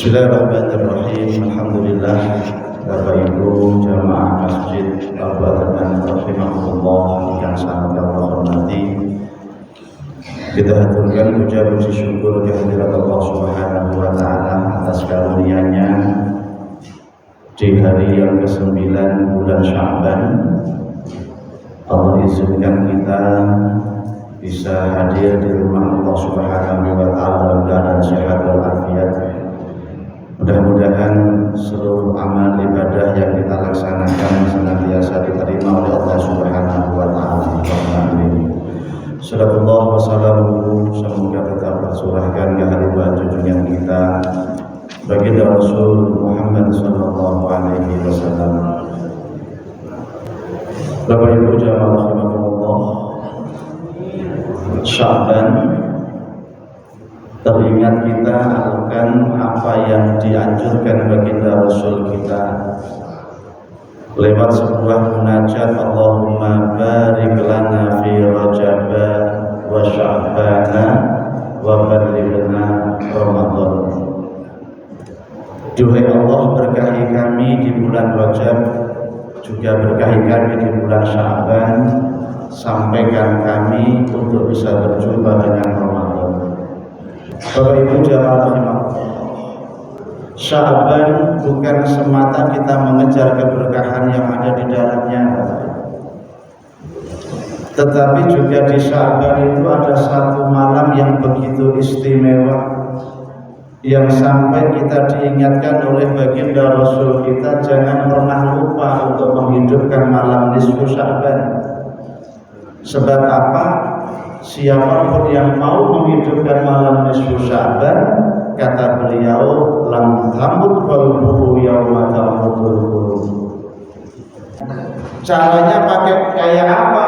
Bismillahirrahmanirrahim. Alhamdulillah, Bapak Ibu jamaah masjid Al-Fatihah rahimahullah yang sangat Allah hormati. Kita haturkan ucapan puji syukur kehadirat Allah Subhanahu wa taala atas karunia-Nya di hari yang ke-9 bulan Sya'ban. Allah izinkan kita bisa hadir di rumah Allah Subhanahu wa taala dalam keadaan sehat walafiat. Mudah-mudahan seluruh amal ibadah yang kita laksanakan senantiasa diterima oleh Allah Subhanahu wa taala. Sallallahu wasallam, semoga tetap tercurahkan ke hadirat junjungan kita baginda Rasul Muhammad sallallahu alaihi wasallam. Bapak Ibu jamaah rahimakumullah, Sya'ban teringat kita akan apa yang dianjurkan baginda Rasul kita lewat sebuah munajat, Allahumma barik lana fi Rajab wa Sya'bana wa ballighna Ramadan. Duhai Allah, berkahi kami di bulan Rajab, juga berkahi kami di bulan Sya'ban, sampaikan kami untuk bisa berjumpa dengan Ramadan. Bapak Ibu jamaah rahimahullah, Sya'ban bukan semata kita mengejar keberkahan yang ada di dalamnya, tetapi juga di Sya'ban itu ada satu malam yang begitu istimewa, yang sampai kita diingatkan oleh baginda Rasul kita jangan pernah lupa untuk menghidupkan malam nisfu Sya'ban. Sebab apa? Siapapun yang mau menghidupkan malam nisfu Sya'ban, kata beliau, lam tamut qalbuhu yauma tamutul qulub. Caranya pakai kayak apa?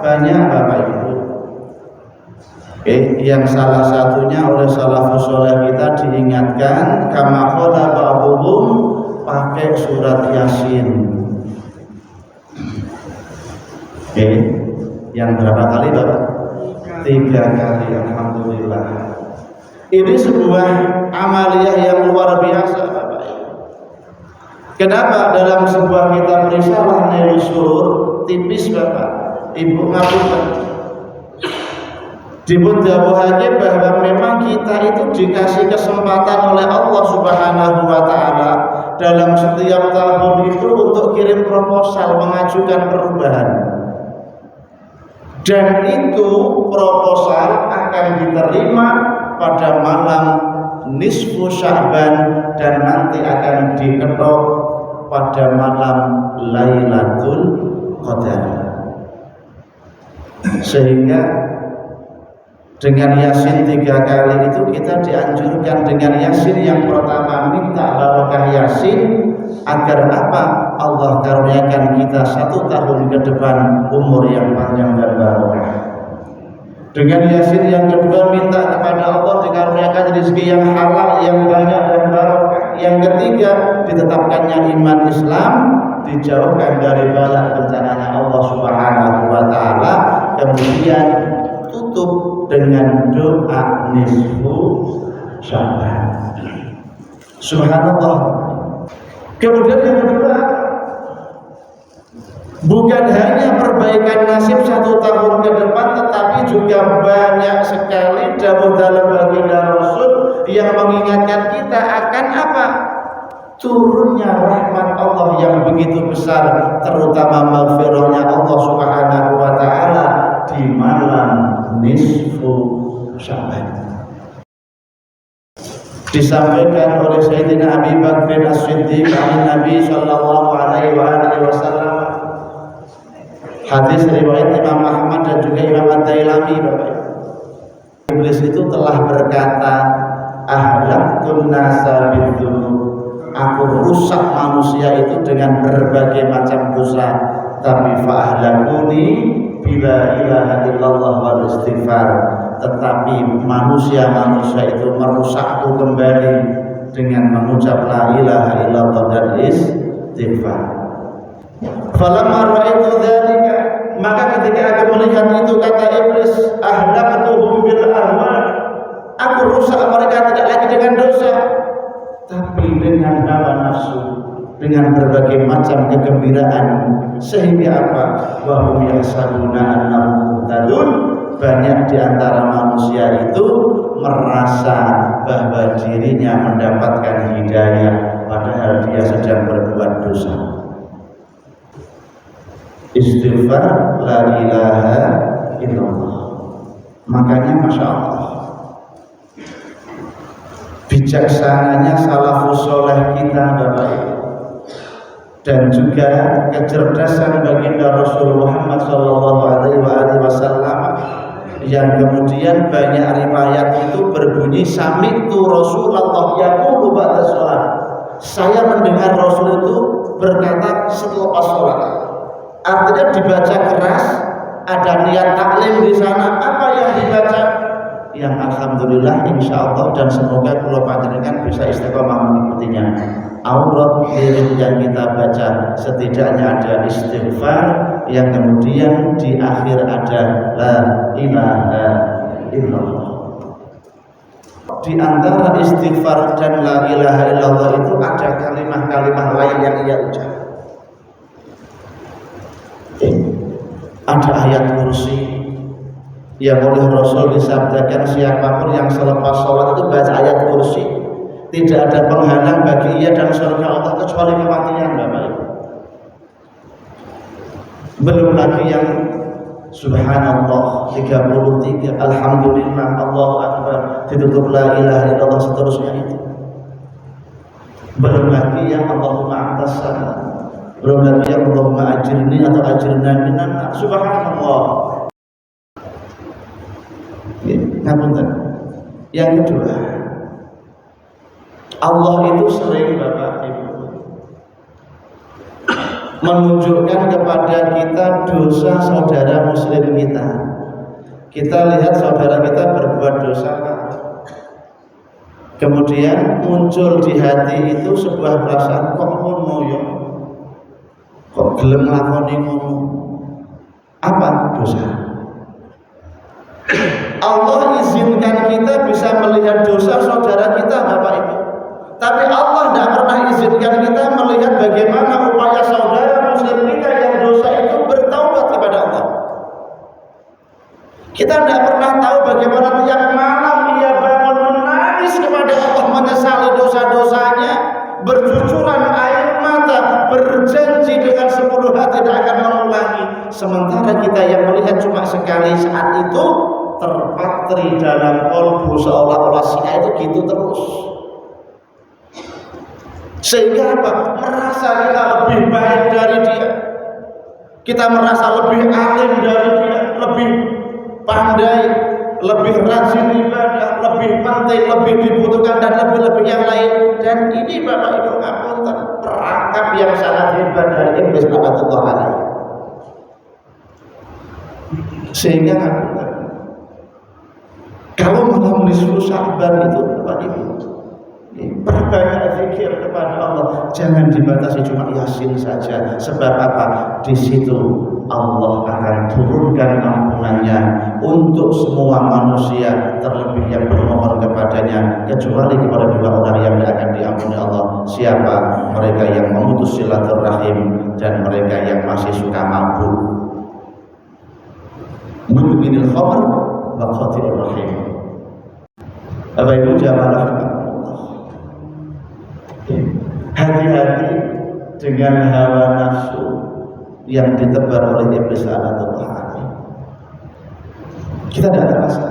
Banyak Bapak Ibu. Yang salah satunya oleh salafus saleh kita diingatkan, kama qala ba'dhum, pakai surat Yasin. Yang berapa kali Bapak? 3 kali, alhamdulillah. Ini sebuah amaliyah yang luar biasa Bapak Ibu. Kenapa dalam sebuah kitab risalah Nailus Surur tipis Bapak Ibu ngapunten, dipun dawuhake bahwa memang kita itu dikasih kesempatan oleh Allah Subhanahu wa taala dalam setiap tahun itu untuk kirim proposal mengajukan perubahan. Dan itu proposal akan diterima pada malam nisfu Sya'ban dan nanti akan diketok pada malam Lailatul Qadar. Sehingga dengan Yasin 3 kali itu kita dianjurkan dengan Yasin yang pertama, minta barokah Yasin agar apa? Allah karuniakan kita 1 tahun ke depan umur yang panjang dan barokah. Dengan Yasin yang kedua, minta kepada Allah dikaruniakan rezeki yang halal, yang banyak dan barokah. Yang ketiga, ditetapkannya iman Islam, dijauhkan dari bala bencananya Allah Subhanahu wa taala. Kemudian tutup dengan doa nisfu Sya'ban. Subhanallah. Kemudian yang kedua, bukan hanya perbaikan nasib 1 tahun ke depan, tetapi juga banyak sekali dawuh dalam baginda Rasul yang mengingatkan kita akan apa? Turunnya rahmat Allah yang begitu besar, terutama maghfirahnya Allah Subhanahu wa taala di malam nisfu Sya'ban. Disampaikan oleh Sayyidina Abi Bakr As-Siddiq dari Nabi sallallahu alaihi wasallam, hadis riwayat Imam Ahmad dan juga Imam Ad-Dailami. Iblis itu telah berkata, ahlaqtun nasa bidzunub, aku rusak manusia itu dengan berbagai macam dosa, tapi fa'ahlakuni bila ilaha illallah wal istighfar, tetapi manusia-manusia itu merusakku kembali dengan mengucap la ilaha illallah dan istighfar. Falamma ra'aitu dzalika, maka ketika aku melihat itu, kata iblis, ahlaktuhum bil ahwa, aku rusak mereka tidak lagi dengan dosa, tapi dengan hawa nafsu, dengan berbagai macam kegembiraan, sehingga apa? Wa hum yahsabuna annahum muhtadun. Banyak di antara manusia itu merasa bahwa dirinya mendapatkan hidayah, padahal dia sedang berbuat dosa. Istighfar la ilaha illallah. Makanya Masya Allah, bijaksananya salafus soleh kita Bapak Ibu, dan juga kecerdasan baginda Rasul Muhammad SAW, yang kemudian banyak riwayat itu berbunyi sami'tu Rasulullah yaqulu ba'da sholat. Saya mendengar Rasul itu berkata setelah sholat. Artinya dibaca keras, ada niat taklim di sana. Apa yang dibaca? Yang alhamdulillah insya Allah dan semoga kalau panjenengan bisa istiqomah mengikutinya. Aurat lirik yang kita baca setidaknya ada istighfar, yang kemudian di akhir ada la ilaha illallah. Di antara istighfar dan la ilaha illallah itu ada kalimat-kalimat lain yang ia ucap. Ada ayat kursi yang oleh Rasul disabdakan siapapun yang selepas sholat itu baca ayat kursi, tidak ada penghalang bagi ia dan surga Allah kecuali kematian Bapak Ibu. Belum lagi yang subhanallah 33, alhamdulillah, Allahu akbar, ditutup la ilaha illallah, seterusnya itu. Belum lagi yang Allahumma antas salam, belum lagi yang Allahumma ajirni atau ajirna minan nar. Subhanallah. Ngapunten. Yang kedua, Allah itu sering Bapak Ibu menunjukkan kepada kita dosa saudara muslim kita. Kita lihat saudara kita berbuat dosa, kemudian muncul di hati itu sebuah perasaan, kok ngono ya, kok gelem lakoni ngono. Apa dosa? Allah izinkan kita bisa melihat dosa saudara kita Bapak Ibu, tapi Allah tidak pernah izinkan kita melihat bagaimana upaya saudara muslim kita yang dosa itu bertaubat kepada Allah. Kita tidak pernah tahu bagaimana tiap malam ia bangun menangis kepada Allah, menyesali dosa-dosanya, bercucuran air mata, berjanji dengan sepenuh hati tidak akan mengulangi. Sementara kita yang melihat cuma sekali saat itu terpatri dalam kolbu, seolah-olah si itu gitu terus. Sehingga apa? Merasa kita lebih baik dari dia, kita merasa lebih alim dari dia, lebih pandai, lebih rajin ibadah, lebih penting, lebih dibutuhkan, dan lebih-lebih yang lain. Dan ini Bapak Ibu ngapunten, perangkap yang sangat hebat dari iblis laknatullah alaih. Sehingga ngapunten, kalau malam nisfu Sya'ban itu Bapak Ibu, perbanyak zikir kepada Allah, jangan dibatasi cuma Yasin saja. Sebab apa? Di situ Allah akan turunkan ampunannya untuk semua manusia, terlebih yang bermohon kepadanya, kecuali kepada dua orang yang tidak akan diampuni Allah. Siapa? Mereka yang memutus silaturahim dan mereka yang masih suka mabuk. Mudminil khamr wa qatirur rahim. Bapak Ibu jamaah, hati-hati dengan hawa nafsu yang ditebar oleh iblis laknatullah alaih. Kita tidak terasa.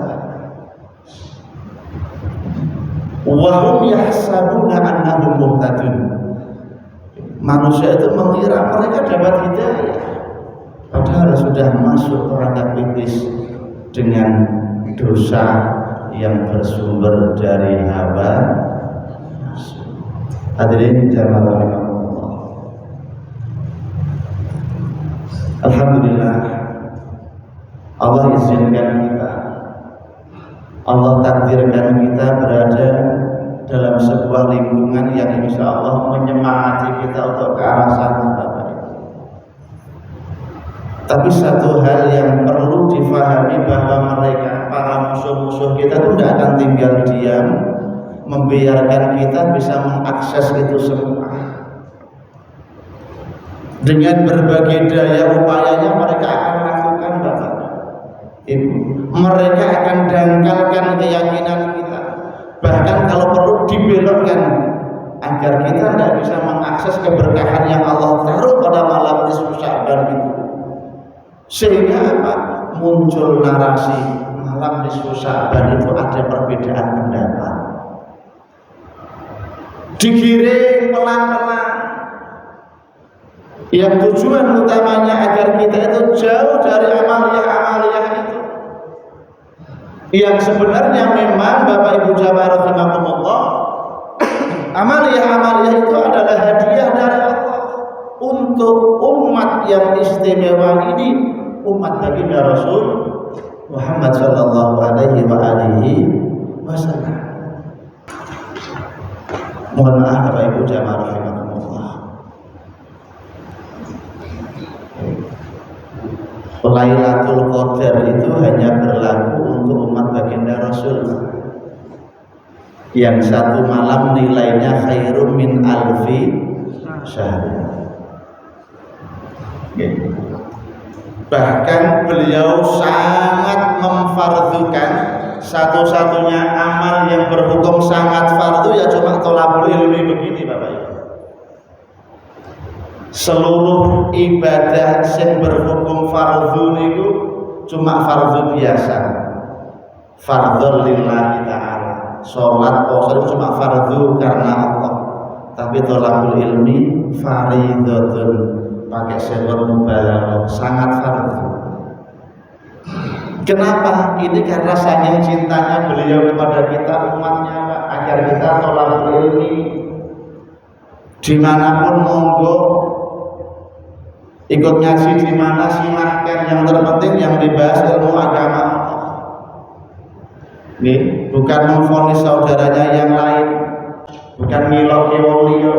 Wa hum yahsabuna annahum muhtadun. Manusia itu mengira mereka dapat hidayah, padahal sudah masuk perangkap iblis dengan dosa yang bersumber dari hawa nafsu. Hadirin jamaah rahimakumullah. Alhamdulillah, Allah izinkan kita, Allah takdirkan kita berada dalam sebuah lingkungan yang insya Allah menyemangati kita untuk ke arah sana Bapak Ibu. Tapi satu hal yang perlu difahami bahwa mereka, para musuh-musuh kita itu tidak akan tinggal diam membiarkan kita bisa mengakses itu semua. Dengan berbagai daya upayanya mereka akan lakukan, Bapak Ibu. Mereka akan dangkalkan keyakinan kita, bahkan kalau perlu dibelokkan agar kita tidak bisa mengakses keberkahan yang Allah taruh pada malam nisfu Sya'ban itu. Sehingga apa? Muncul narasi malam nisfu Sya'ban itu ada perbedaan pendapat, digiring pelan-pelan, yang tujuan utamanya agar kita itu jauh dari amaliyah-amaliyah itu yang sebenarnya memang Bapak Ibu jamaah rahimakumullah, amaliyah-amaliyah itu adalah hadiah dari Allah untuk umat yang istimewa ini, umat baginda Rasul Muhammad sallallahu alaihi wasallam. Mohon maaf Bapak Ibu jamaah rahimakumullah, Lailatul Qadar itu hanya berlaku untuk umat baginda Rasul. Yang satu malam nilainya khairum min alfi syahr. Bahkan beliau sangat memfardhukan, satu-satunya amal yang berhukum sangat fardu ya cuma thalabul ilmi begini Bapak Ibu. Seluruh ibadah yang berhukum fardhu itu cuma fardhu biasa, fardhu lillahi ta'ala. Sholat puasa itu cuma fardhu karena Allah, tapi thalabul ilmi faridhatun, pakai sebut mubalaghah, sangat fardhu. Kenapa? Ini karena saking cintanya beliau kepada kita umatnya, agar kita thalabul ilmi dimanapun monggo, ikut ngaji di mana silahkan, yang terpenting yang dibahas ilmu agama. Nih, bukan memvonis saudaranya yang lain, bukan ngiloki wong liya,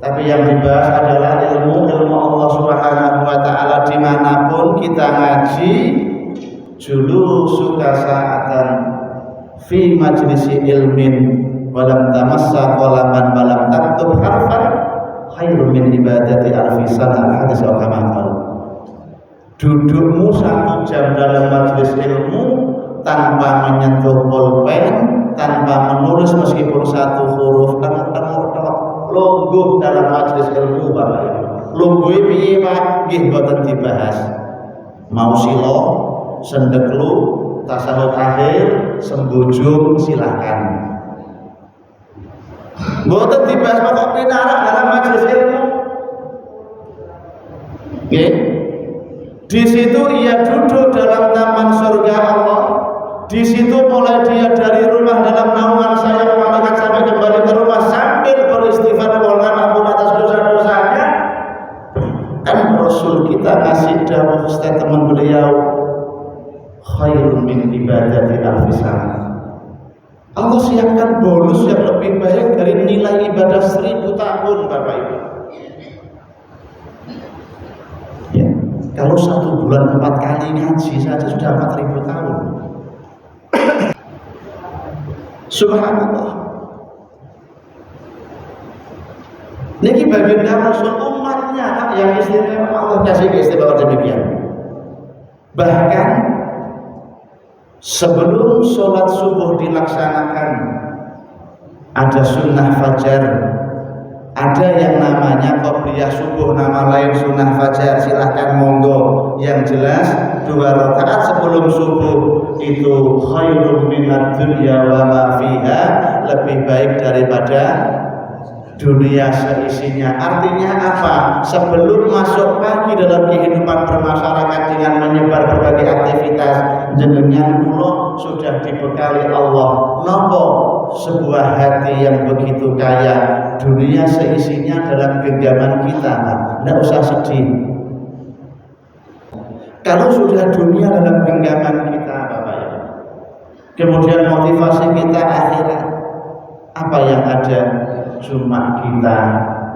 tapi yang dibahas adalah ilmu Allah Subhanahu wa taala. Dimanapun kita ngaji, julu suka saatan fi majlisi ilmin walam tamassa qalaman walam taktub harfan khairun min ibadati alfi sana, hadis al-kamal. Dudukmu 1 jam dalam majelis ilmu tanpa menyentuh pulpen, tanpa menulis meskipun 1 huruf, lungguh dalam majelis ilmu Bapak Ibu. Lungguhe piye Pak? Nggih boten dibahas. Mau sila, sendeklu, tasawuf akhir, sembujung silakan. Boten dibahas pokok pinarak dalam majelis ilmu. Oke. Di situ ia duduk dalam taman surga Allah. Di situ mulai dia dari rumah dalam naungan sayap malaikat sampai kembali ke rumah sambil beristighfar mohon ampun atas dosa-dosanya. Kan Rasul kita ngasih dawuh statement beliau, khairun min ibadati alfi sana. Allah siapkan bonus yang lebih baik dari nilai ibadah 1000 tahun Bapak Ibu. Ya, kalau 1 bulan 4 kali ngaji saja sudah 4000 tahun. Subhanallah. Niki baginda Rasul umatnya yang istimewa, Allah kasih istimewa demikian. Bahkan sebelum sholat subuh dilaksanakan ada sunnah fajar, ada yang namanya qobliyah subuh, nama lain sunnah fajar, silahkan monggo. Yang jelas 2 rakaat sebelum subuh itu khairun minad dunya wa ma fiha, lebih baik daripada dunia seisinya. Artinya apa? Sebelum masuk pagi dalam kehidupan bermasyarakat dengan menyebar berbagai aktivitas, jenengan kula sudah dibekali Allah nopo sebuah hati yang begitu kaya, dunia seisinya dalam genggaman kita. Tidak usah sedih kalau sudah dunia dalam genggaman kita Bapak ya. Kemudian motivasi kita akhirat, apa yang ada? Cuma kita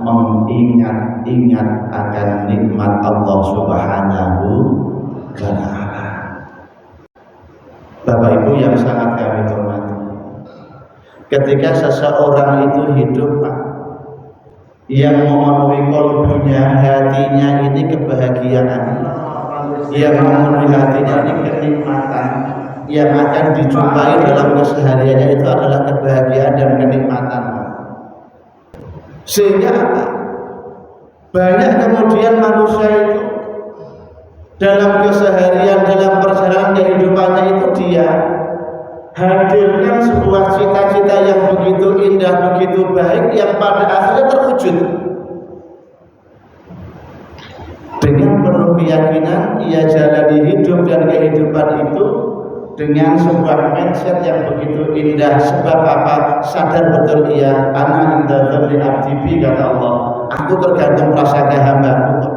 mengingat-ingat akan nikmat Allah Subhanahu wa ta'ala. Bapak Ibu yang sangat kami hormati, ketika seseorang itu hidup Pak, yang memenuhi kalbunya, hatinya ini kebahagiaan, yang memenuhi hatinya ini kenikmatan, yang akan dijumpai dalam kesehariannya itu adalah kebahagiaan dan kenikmatan. Sehingga apa? Banyak kemudian manusia itu dalam keseharian, dalam perjalanan kehidupannya itu dia hadirkan sebuah cita-cita yang begitu indah, begitu baik, yang pada akhirnya terwujud. Dengan penuh keyakinan ia jalani hidup dan kehidupan itu dengan sebuah mindset yang begitu indah. Sebab apa? Sadar betul ia ana inda dzanni abdi bi, kata Allah, aku tergantung prasangka hambaku.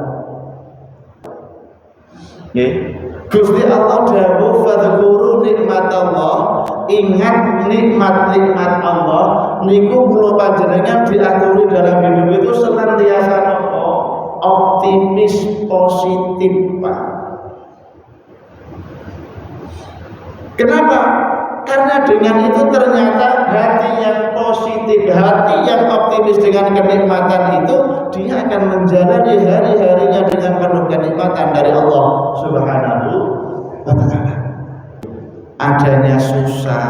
Gusti Allah dawuh fadzkuru nikmatallah, ingat nikmat-nikmat Allah niku kula panjenengan diaturi dalam hidup itu senantiasa apa? Optimis, positif Pak. Kenapa? Karena dengan itu ternyata hati yang positif, hati yang optimis dengan kenikmatan itu, dia akan menjalani hari-harinya dengan penuh kenikmatan dari Allah Subhanahu wa Ta'ala. Adanya susah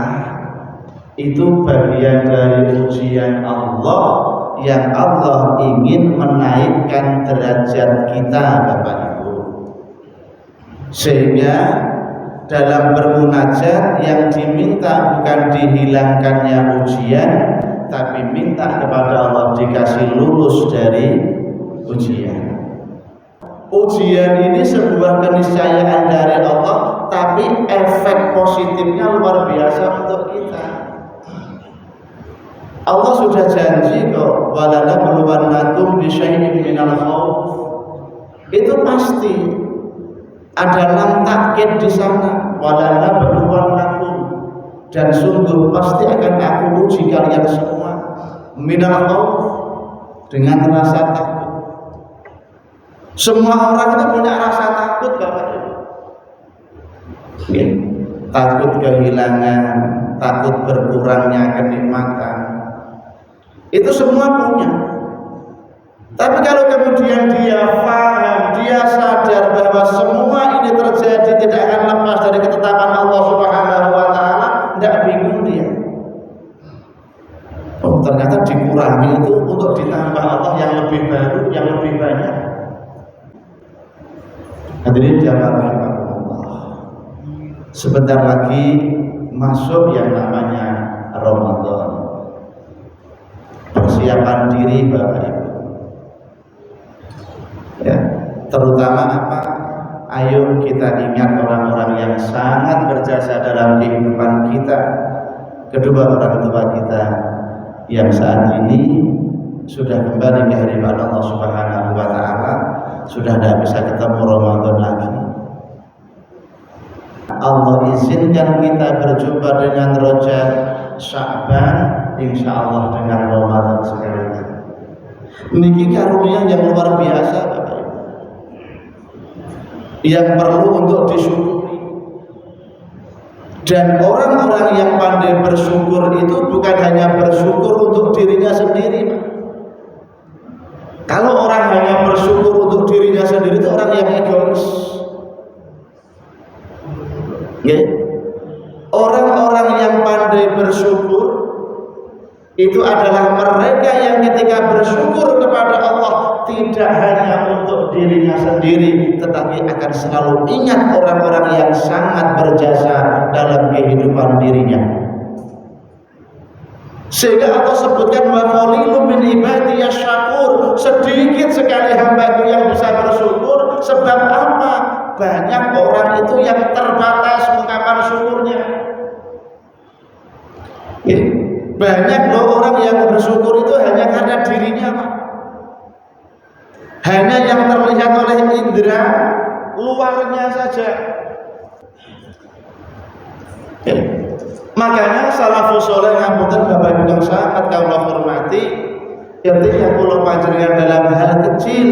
itu bagian dari ujian Allah, yang Allah ingin menaikkan derajat kita Bapak Ibu. Sehingga dalam bermunajat yang diminta bukan dihilangkannya ujian, tapi minta kepada Allah dikasih lulus dari ujian. Ujian ini sebuah keniscayaan dari Allah, tapi efek positifnya luar biasa untuk kita. Allah sudah janji kok, walanabluwannakum bisyai'in minal khauf. Itu pasti ada lam takkid di sana, walanabluwannakum, dan sungguh pasti akan aku uji kalian semua minal khauf, dengan rasa takut. Semua orang itu punya rasa takut Bapak Ibu. Takut kehilangan, takut berkurangnya kenikmatan, itu semua punya. Tapi kalau kemudian dia paham, dia sadar bahwa semua ini terjadi tidak akan lepas dari ketetapan Allah Subhanahu wa Ta'ala, tidak bingung dia. Oh, ternyata dikurangi itu untuk ditambah Allah yang lebih baru, yang lebih banyak. Hadirin jamaah rahimakumullah. Sebentar lagi masuk yang namanya Ramadan. Persiapan diri Bapak Ibu. Ya, terutama apa? Ayo kita ingat orang-orang yang sangat berjasa dalam kehidupan kita, kedua orang tua kita yang saat ini sudah kembali ke hadirat Allah Subhanahu wa Ta'ala, sudah tidak bisa ketemu Ramadan lagi. Allah izinkan kita berjumpa dengan Rajab, Sya'ban, insya Allah dengan Ramadan sekalian. Niki karunia yang luar biasa Bapak Ibu, yang perlu untuk disyukuri. Dan orang-orang yang pandai bersyukur itu bukan hanya bersyukur untuk dirinya sendiri Pak. Kalau orang hanya bersyukur untuk dirinya sendiri itu orang yang egois. Orang-orang yang pandai bersyukur itu adalah mereka yang ketika bersyukur kepada Allah tidak hanya untuk dirinya sendiri, tetapi akan selalu ingat orang-orang yang sangat berjasa dalam kehidupan dirinya. Sehingga Allah sebutkan wa qalilun min ibadiyas syakur, sedikit sekali hambaku yang bisa bersyukur. Sebab apa? Banyak orang itu yang terbatas ungkapan syukurnya. Banyak loh orang yang bersyukur itu hanya karena dirinya Pak. Hanya yang terlihat oleh indera luarnya saja. Makanya salafus saleh ngapunten Bapak Ibu yang sangat kula hormati, ketika kula panjenengan dalam hal kecil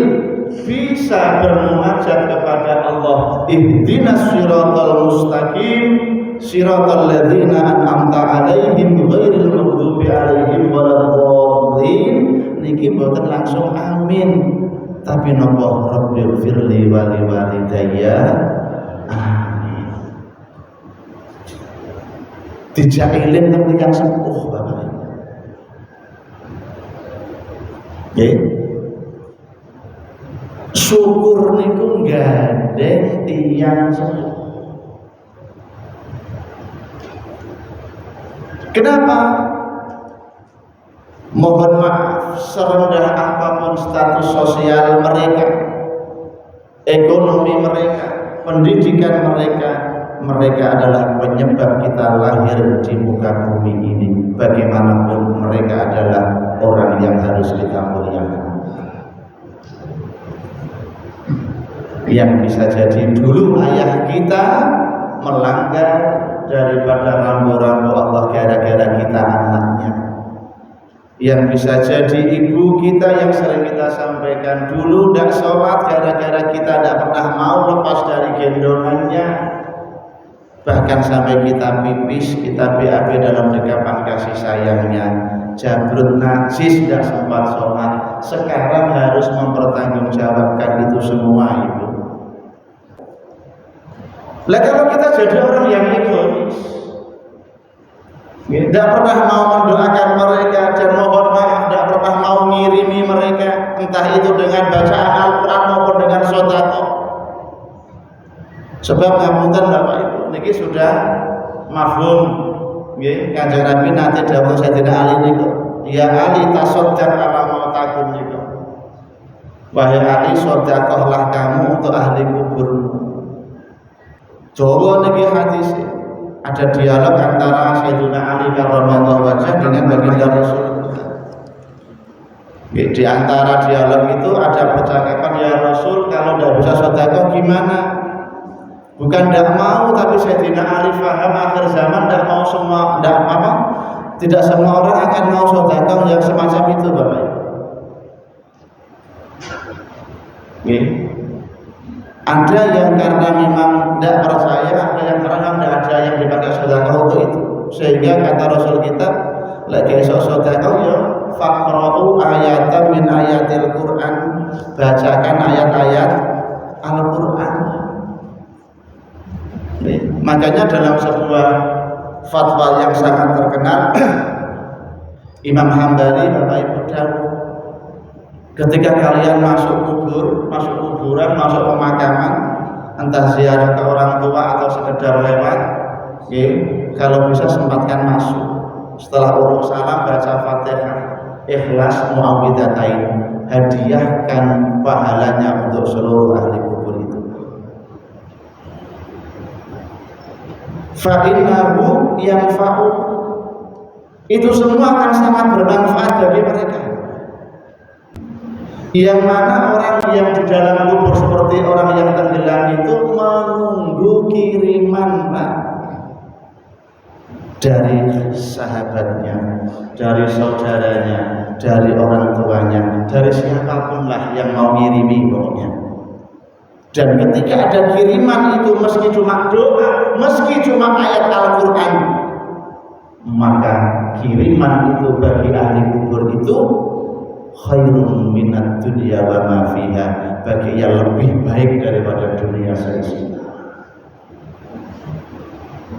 bisa bermunajat kepada Allah, ihdinas siratal mustaqim siratal ladzina an'amta 'alaihim ghairil maghdubi maghdubi 'alaihim waladdallin niki mboten langsung amin, tapi napa rabbighfirli wa liwalidayya amin. Dijak eling teng tiyang sepuh Bapak. Nggih. Syukur niku gandeng tiyang sepuh. Kenapa? Mohon maaf, serendah apapun status sosial mereka, ekonomi mereka, pendidikan mereka, mereka adalah penyebab kita lahir di muka bumi ini. Bagaimanapun mereka adalah orang yang harus kita muliakan. Yang bisa jadi dulu ayah kita melanggar daripada rambu-rambu Allah gara-gara kita anaknya. Yang bisa jadi ibu kita yang sering kita sampaikan dulu tidak sholat gara-gara kita tidak pernah mau lepas dari gendongannya. Bahkan sampai kita pipis, kita BAB dalam dekapan kasih sayangnya. Jabrut najis tidak sempat sholat, sekarang harus mempertanggungjawabkan itu semua ibu. Lah kalau kita jadi orang yang egois, tidak pernah mau mendoakan mereka dan mohon maaf tidak pernah mau ngirimi mereka, entah itu dengan bacaan Al-Quran maupun dengan sedekah. Sebab ngapunten Bapak Ibu, niki sudah mafhum. Nggih, Kanjeng Nabi nate dawuh Sayyidina Ali niku, ya Ali tasaddaq ala mautakum niku. Wahai Ali, sedekahlah kamu untuk ahli kuburmu. Jawa niki hadis ada dialog antara Sayyidina Ali karramallahu wajhah dengan baginda Rasulullah. Di antara dialog itu ada percakapan, ya Rasul kalau tidak bisa sedekah gimana? Bukan tidak mau, tapi Sayyidina Ali faham akhir zaman tidak mau semua, tidak semua orang akan mau sedekah yang semacam itu Bapak. Ada yang karena memang tidak percaya, ada yang karena tidak ada yang dipakai sedekah untuk itu. Sehingga kata Rasul kita, lagi esok sedekah ya faqra'u ayatan min ayatil Quran, bacakan ayat-ayat Al-Quran. Makanya dalam sebuah fatwa yang sangat terkenal, Imam Hambali Bapak Ibu dawuh, ketika kalian masuk kuburan, masuk pemakaman, entah ziarah ke orang tua atau sekedar lewat, kalau bisa sempatkan masuk. Setelah urus salam baca Fatihah, Ikhlas, Muawwidzatain, hadiahkan pahalanya untuk seluruh ahli kubur itu. Fa'innahu yanfa'u, itu semua akan sangat bermanfaat bagi mereka. Yang mana orang yang di dalam kubur seperti orang yang tenggelam itu menunggu kiriman Pak, dari sahabatnya, dari saudaranya, dari orang tuanya, dari siapapun lah yang mau ngirimi pokoknya. Dan ketika ada kiriman itu, meski cuma doa, meski cuma ayat Al-Quran, maka kiriman itu bagi ahli kubur itu khairun minad dunya wa ma fiha, bagi yang lebih baik daripada dunia seisinya.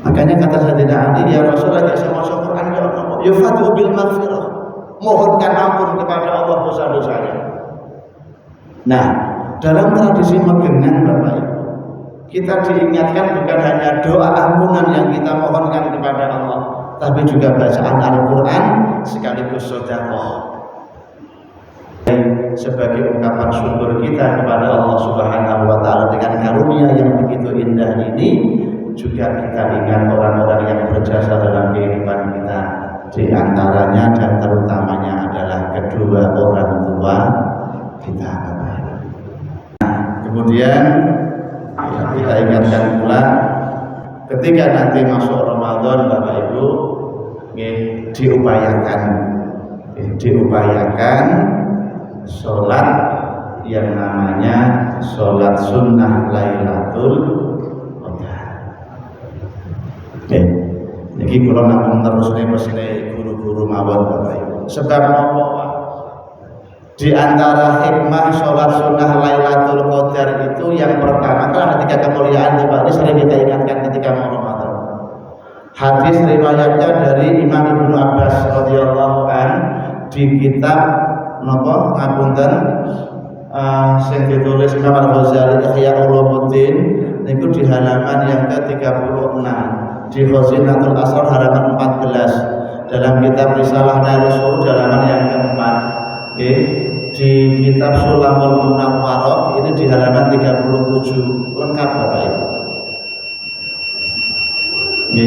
Makanya kata Sayyidina Ali, ya Rasulullah sama Quran ya fatu bil maghfirah, mohonkan ampun kepada Allah dosa-dosanya. Nah, dalam tradisi Magenan Bapak Ibu, kita diingatkan bukan hanya doa ampunan yang kita mohonkan kepada Allah, tapi juga bacaan Al-Quran sekaligus sedekah sebagai ungkapan syukur kita kepada Allah Subhanahu wa Ta'ala dengan karunia yang begitu indah ini. Juga kita ingat orang-orang yang berjasa dalam kehidupan kita, di antaranya dan terutamanya adalah kedua orang tua kita. Nah, kemudian ya, kita ingatkan pula ketika nanti masuk Ramadan Bapak Ibu, diupayakan sholat yang namanya sholat sunnah Lailatul Qadar. Niki kula namung terus mesine guru-guru mawon Bapak Ibu. Sebab apa? Di antara hikmah sholat sunnah Lailatul Qadar itu yang pertama adalah ketika kemuliaan ini sering kita ingatkan ketika mau Ramadan. Hadis riwayatnya dari Imam Ibnu Abbas radhiyallahu an di kitab napa ngapunten sing ditulis Imam Al-Ghazali Ihya Ulumuddin niku di halaman yang ke-36 di Khazinatul Asrar halaman 14 dalam kitab Risalah Nailus Surur halaman yang keempat. Di kitab Sulamul Munawwarah ini di halaman 37 lengkap Bapak Ibu.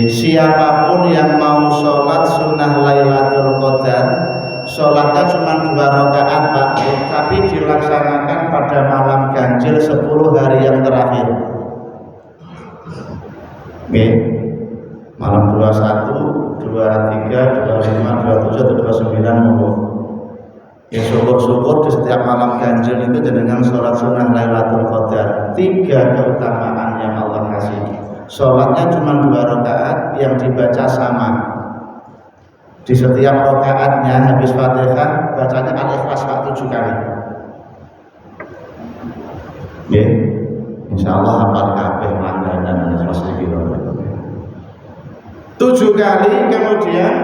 Siapapun yang mau sholat sunnah Lailatul Qadar, sholatnya cuma 2 rakaat Pak, tapi dilaksanakan pada malam ganjil 10 hari yang terakhir. Malam 21, 23, 25, 27, 29 monggo. Ya syukur-syukur di setiap malam ganjil itu dengan sholat sunnah Lailatul Qadar. 3 keutamaan yang Allah kasih. Sholatnya cuma 2 rakaat yang dibaca sama. Di setiap rakaatnya habis Fatihah bacanya Al-Ikhlas 7 kali. Ya, insya Allah hafal kabeh langganan Al-Ikhlas iki. 7 kali kemudian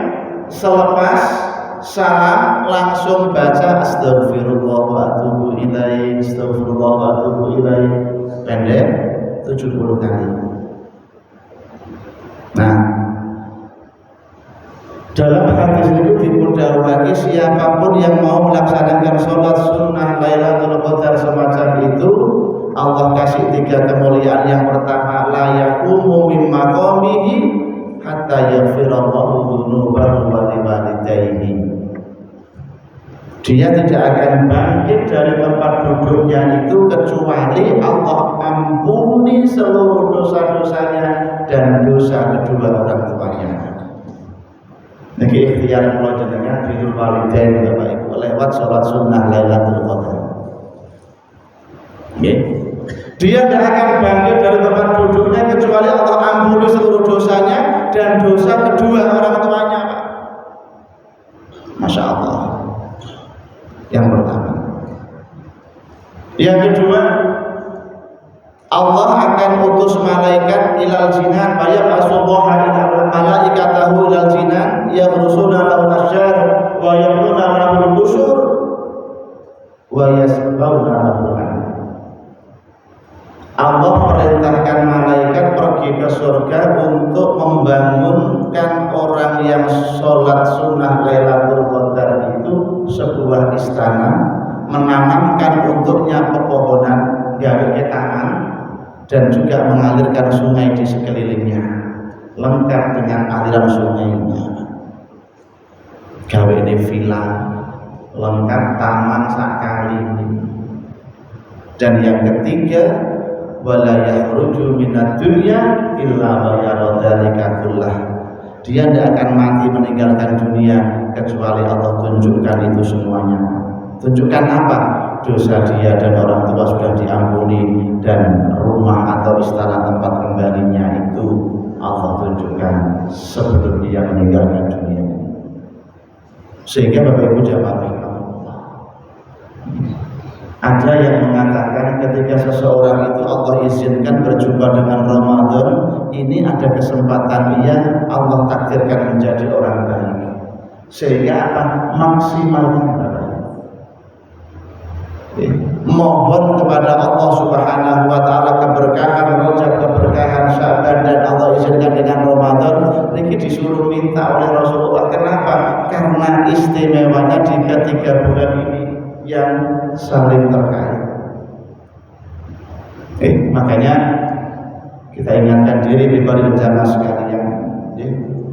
selepas salam langsung baca astagfirullah wa atubu ilaih, astagfirullah wa atubu ilaih, pendek 70 kali. Nah, dalam hadis itu dikudahulukan siapapun yang mau melaksanakan sholat sunnah Lailatul Qadar semacam itu, Allah kasih 3 kemuliaan. Yang pertama, la yaqumu min maqamihi hatta yaghfirallahu dzunubahu wa liwalidayhi. Dia tidak akan bangkit dari tempat duduknya itu kecuali Allah ampuni seluruh dosa-dosanya dan dosa kedua orang tuanya. Niki ikhtiar kula jenengan birrul walidain Bapak Ibu lewat sholat sunnah Lailatul Qadar. Dia tidak akan bangkit dari tempat duduknya kecuali Allah ampuni seluruh dosanya dan dosa kedua orang tuanya, Pak. Masya Allah. Yang pertama. Yang kedua, Allah akan utus malaikat ilal jinan, bayar asubuha ilal malaikatahu ilal jinan, yaghrusuna lahu asyar wa yamnuna lahu al-busur wa yasbawna lahu. Allah perintahkan malaikat pergi ke surga untuk membangunkan orang yang sholat sunnah Lailatul Qadar itu sebuah istana, menanamkan untuknya pepohonan, gawe taman, dan juga mengalirkan sungai di sekelilingnya, lengkap dengan aliran sungainya. Gawe ini villa, lengkap taman sakali. Dan yang ketiga, wala yakhruju minad dunya illa wa yara dzalika kullah. Dia tidak akan mati meninggalkan dunia kecuali Allah tunjukkan itu semuanya. Tunjukkan apa? Dosa dia dan orang tua sudah diampuni, dan rumah atau istana tempat kembalinya itu Allah tunjukkan sebelum dia meninggalkan dunia. Sehingga Bapak Ibu jamaah, ada yang mengatakan ketika seseorang itu Allah izinkan berjumpa dengan Ramadan, ini ada kesempatan dia Allah takdirkan menjadi orang baik. Sehingga apa? Maksimalkan mohon kepada Allah Subhanahu wa taala keberkahan Rajab, keberkahan Sya'ban, dan Allah izinkan dengan Ramadan. Ini disuruh minta oleh Rasulullah. Kenapa? Karena istimewanya di ketiga bulan ini yang saling terkait. Makanya kita ingatkan diri pribadi jamaah sekalian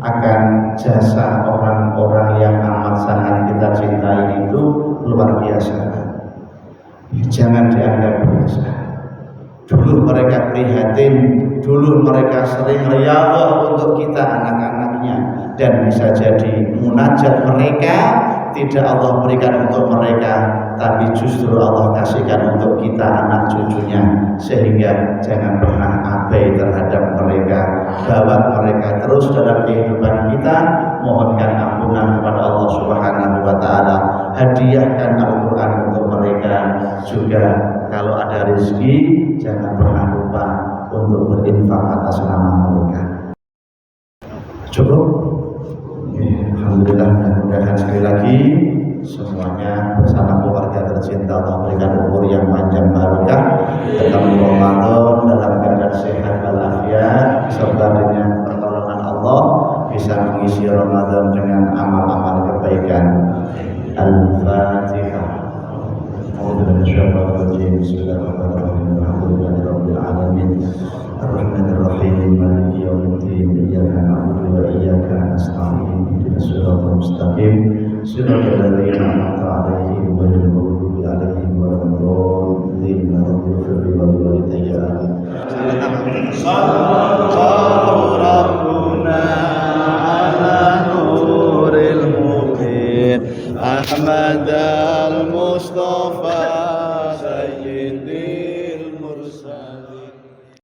akan jasa orang-orang yang amat sangat kita cintai itu luar biasa. Jangan dianggap biasa. Dulu mereka prihatin, dulu mereka sering riyadhah untuk kita anak-anaknya, dan bisa jadi munajat mereka tidak Allah berikan untuk mereka, tapi justru Allah kasihkan untuk kita anak cucunya. sehingga jangan pernah abai terhadap mereka. Bawa mereka terus dalam kehidupan kita, mohonkan ampunan kepada Allah Subhanahu wa taala, hadiahkan Al-Qur'an untuk mereka. Juga kalau ada rezeki jangan pernah lupa untuk berinfak atas nama mereka. Cukup? Alhamdulillah, mudah-mudahan sekali lagi semuanya bersama keluarga tercinta Allah memberikan umur yang panjang barokah, ketemu Ramadan dalam keadaan sehat walafiat, serta dengan pertolongan Allah bisa mengisi Ramadan dengan amal-amal kebaikan. Al-Fatihah. Bismillahirrahmanirrahim. Alhamdulillahirabbil alamin. Ar-Rahmanir-Rahim. Maliki yaumiddin. Iyyaka na'budu wa iyyaka nasta'in. Ihdinas siratal mustaqim. Siratal ladzina an'amta 'alaihim ghairil maghdubi 'alaihim waladdallin. Rabbil ighfir li wa liwalidayya. Sallallahu rabbuna ala nuril mubin. Ahmad al-Mustafa Sayyidi